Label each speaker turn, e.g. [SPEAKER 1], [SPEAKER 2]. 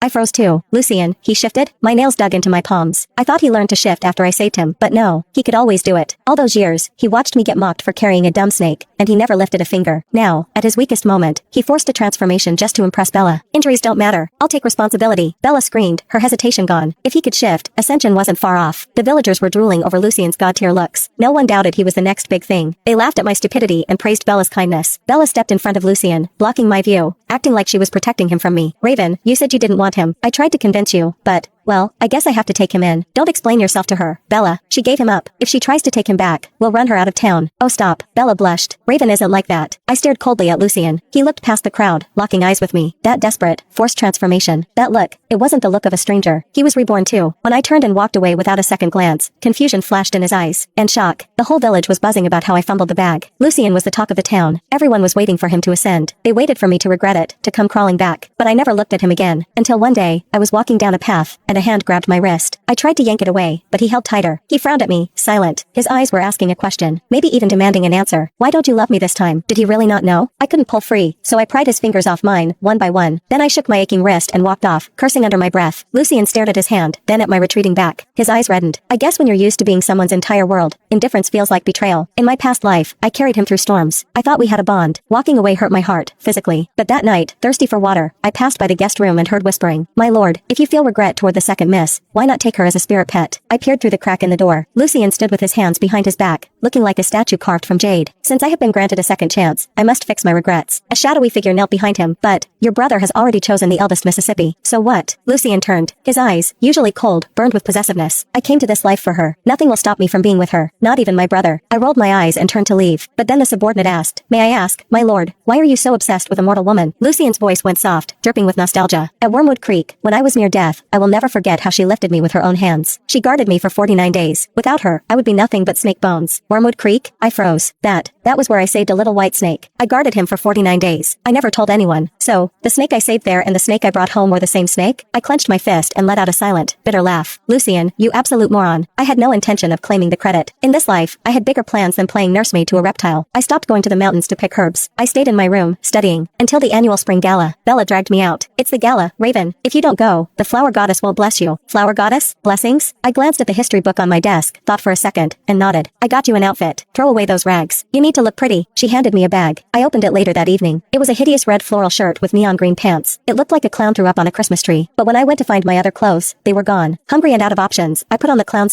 [SPEAKER 1] I froze too. Lucien, he shifted? My nails dug into my palms. I thought he learned to shift after I saved him, but no, he could always do it. All those years, he watched me get mocked for carrying a dumb snake, and he never lifted a finger. Now, at his weakest moment, he forced a transformation just to impress Bella. Injuries don't matter. I'll take responsibility. Bella screamed, her hesitation gone. If he could shift, ascension wasn't far off. The villagers were drooling over Lucien's god-tier looks. No one doubted he was the next big thing. They laughed at my stupidity and praised Bella's kindness. Bella stepped in front of Lucien, blocking my view, acting like she was protecting him from me. Raven, you said you didn't want him. I tried to convince you, but... well, I guess I have to take him in. Don't explain yourself to her. Bella, she gave him up. If she tries to take him back, we'll run her out of town. Oh stop. Bella blushed. Raven isn't like that. I stared coldly at Lucien. He looked past the crowd, locking eyes with me. That desperate, forced transformation. That look, it wasn't the look of a stranger. He was reborn too. When I turned and walked away without a second glance, confusion flashed in his eyes. And shock. The whole village was buzzing about how I fumbled the bag. Lucien was the talk of the town. Everyone was waiting for him to ascend. They waited for me to regret it, to come crawling back. But I never looked at him again. Until one day, I was walking down a path, and a hand grabbed my wrist. I tried to yank it away, but he held tighter. He frowned at me, silent. His eyes were asking a question, maybe even demanding an answer. Why don't you love me this time? Did he really not know? I couldn't pull free, so I pried his fingers off mine, one by one. Then I shook my aching wrist and walked off, cursing under my breath. Lucien stared at his hand, then at my retreating back. His eyes reddened. I guess when you're used to being someone's entire world, indifference feels like betrayal. In my past life, I carried him through storms. I thought we had a bond. Walking away hurt my heart, physically. But that night, thirsty for water, I passed by the guest room and heard whispering. My lord, if you feel regret toward the second miss, why not take her as a spirit pet? I peered through the crack in the door. Lucien stood with his hands behind his back, looking like a statue carved from jade. Since I have been granted a second chance, I must fix my regrets. A shadowy figure knelt behind him. But, your brother has already chosen the eldest Mississippi. So what? Lucien turned. His eyes, usually cold, burned with possessiveness. I came to this life for her. Nothing will stop me from being with her. Not even my brother. I rolled my eyes and turned to leave. But then the subordinate asked, may I ask, my lord, why are you so obsessed with a mortal woman? Lucien's voice went soft, dripping with nostalgia. At Wormwood Creek, when I was near death, I will never forget how she lifted me with her own hands. She guarded me for 49 days. Without her, I would be nothing but snake bones. Wormwood Creek? I froze. That was where I saved a little white snake. I guarded him for 49 days. I never told anyone. So, the snake I saved there and the snake I brought home were the same snake? I clenched my fist and let out a silent, bitter laugh. Lucien, you absolute moron. I had no intention of claiming the credit. In this life, I had bigger plans than playing nursemaid to a reptile. I stopped going to the mountains to pick herbs. I stayed in my room, studying, until the annual spring gala. Bella dragged me out. It's the gala, Raven. If you don't go, the flower goddess won't bless you. Flower goddess? Blessings? I glanced at the history book on my desk, thought for a second, and nodded. I got you an outfit. Throw away those rags. You need to look pretty. She handed me a bag. I opened it later that evening. It was a hideous red floral shirt with neon green pants. It looked like a clown threw up on a Christmas tree. But when I went to find my other clothes, they were gone. Hungry and out of options, I put on the clown